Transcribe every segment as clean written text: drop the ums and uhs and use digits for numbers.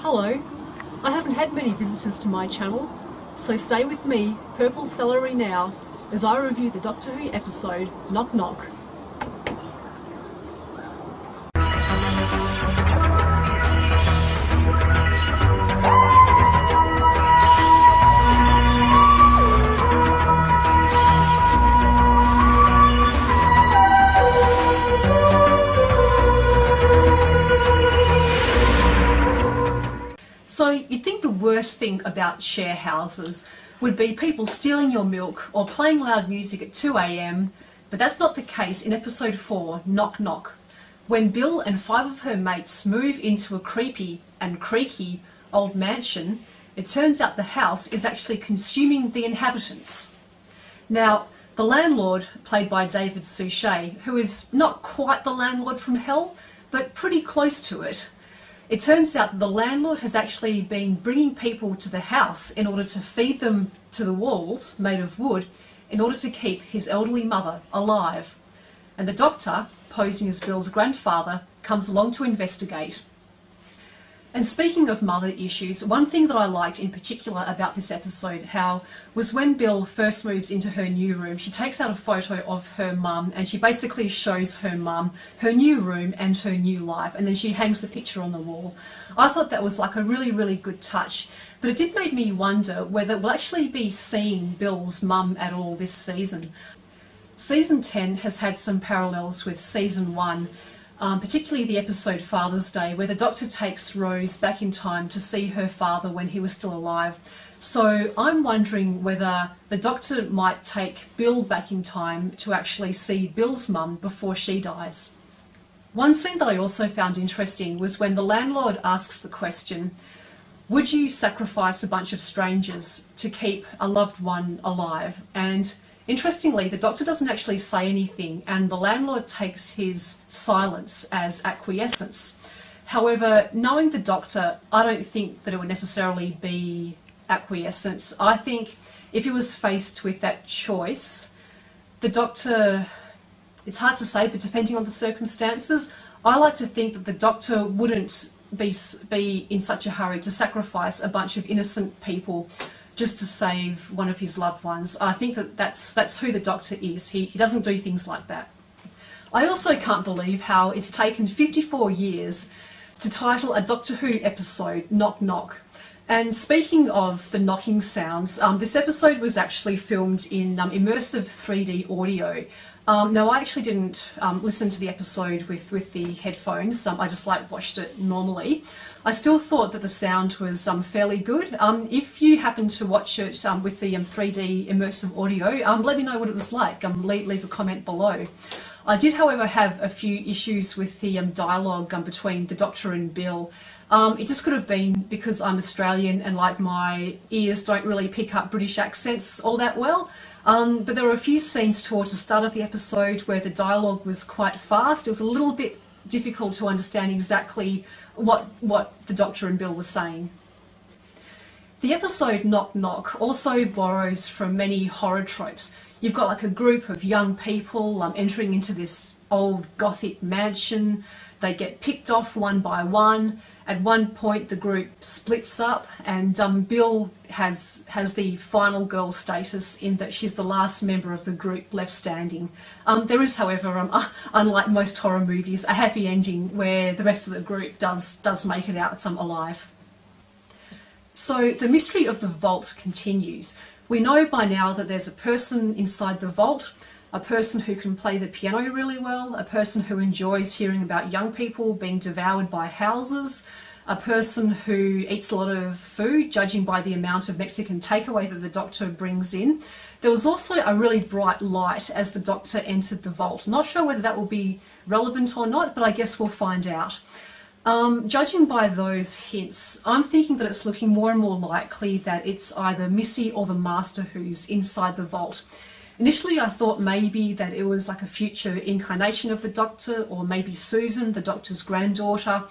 Hello, I haven't had many visitors to my channel, so stay with me, Purple Celery now, as I review the Doctor Who episode Knock Knock. So you'd think the worst thing about share houses would be people stealing your milk or playing loud music at 2 AM, but that's not the case in episode 4, Knock Knock. When Bill and 5 of her mates move into a creepy and creaky old mansion, it turns out the house is actually consuming the inhabitants. Now, the landlord, played by David Suchet, who is not quite the landlord from hell, but pretty close to it, it turns out that the landlord has actually been bringing people to the house in order to feed them to the walls, made of wood, in order to keep his elderly mother alive. And the Doctor, posing as Bill's grandfather, comes along to investigate. And speaking of mother issues, one thing that I liked in particular about this episode was when Bill first moves into her new room, she takes out a photo of her mum and she basically shows her mum her new room and her new life, and then she hangs the picture on the wall. I thought that was like a really good touch, but it did make me wonder whether we'll actually be seeing Bill's mum at all this season. Season 10 has had some parallels with Season 1, particularly the episode Father's Day, where the Doctor takes Rose back in time to see her father when he was still alive. So I'm wondering whether the Doctor might take Bill back in time to actually see Bill's mum before she dies. One scene that I also found interesting was when the landlord asks the question, would you sacrifice a bunch of strangers to keep a loved one alive? And interestingly, the Doctor doesn't actually say anything, and the landlord takes his silence as acquiescence. However, knowing the Doctor, I don't think that it would necessarily be acquiescence. I think if he was faced with that choice, the Doctor, it's hard to say, but depending on the circumstances, I like to think that the Doctor wouldn't be in such a hurry to sacrifice a bunch of innocent people just to save one of his loved ones. I think that that's who the Doctor is. He doesn't do things like that. I also can't believe how it's taken 54 years to title a Doctor Who episode Knock Knock. And speaking of the knocking sounds, this episode was actually filmed in immersive 3D audio. Now, I actually didn't listen to the episode with the headphones. I just watched it normally. I still thought that the sound was fairly good. If you happen to watch it with the 3D immersive audio, let me know what it was like. Leave a comment below. I did, however, have a few issues with the dialogue between the Doctor and Bill. It just could have been because I'm Australian and my ears don't really pick up British accents all that well. But there were a few scenes towards the start of the episode where the dialogue was quite fast. It was a little bit difficult to understand exactly what the Doctor and Bill were saying. The episode Knock Knock also borrows from many horror tropes. You've got a group of young people entering into this old Gothic mansion. They get picked off one by one. At one point the group splits up, and Bill has the final girl status in that she's the last member of the group left standing. There is, however, unlike most horror movies, a happy ending where the rest of the group does make it out alive. So the mystery of the vault continues. We know by now that there's a person inside the vault, a person who can play the piano really well, a person who enjoys hearing about young people being devoured by houses, a person who eats a lot of food, judging by the amount of Mexican takeaway that the Doctor brings in. There was also a really bright light as the Doctor entered the vault. Not sure whether that will be relevant or not, but I guess we'll find out. Judging by those hints, I'm thinking that it's looking more and more likely that it's either Missy or the Master who's inside the vault. Initially I thought maybe that it was a future incarnation of the Doctor, or maybe Susan, the Doctor's granddaughter,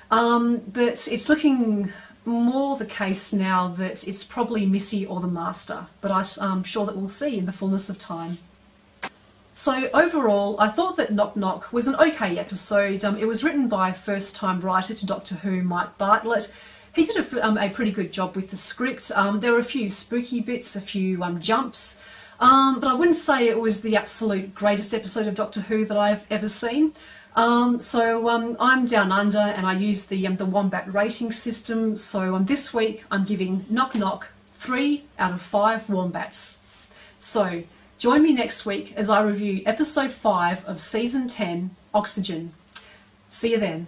but it's looking more the case now that it's probably Missy or the Master, but I'm sure that we'll see in the fullness of time. So overall, I thought that Knock Knock was an okay episode. It was written by first-time writer to Doctor Who, Mike Bartlett. he did a pretty good job with the script. There were a few spooky bits, a few jumps, but I wouldn't say it was the absolute greatest episode of Doctor Who that I've ever seen. I'm down under and I use the Wombat rating system. So this week I'm giving Knock Knock 3 out of 5 wombats. So join me next week as I review episode 5 of season 10, Oxygen. See you then.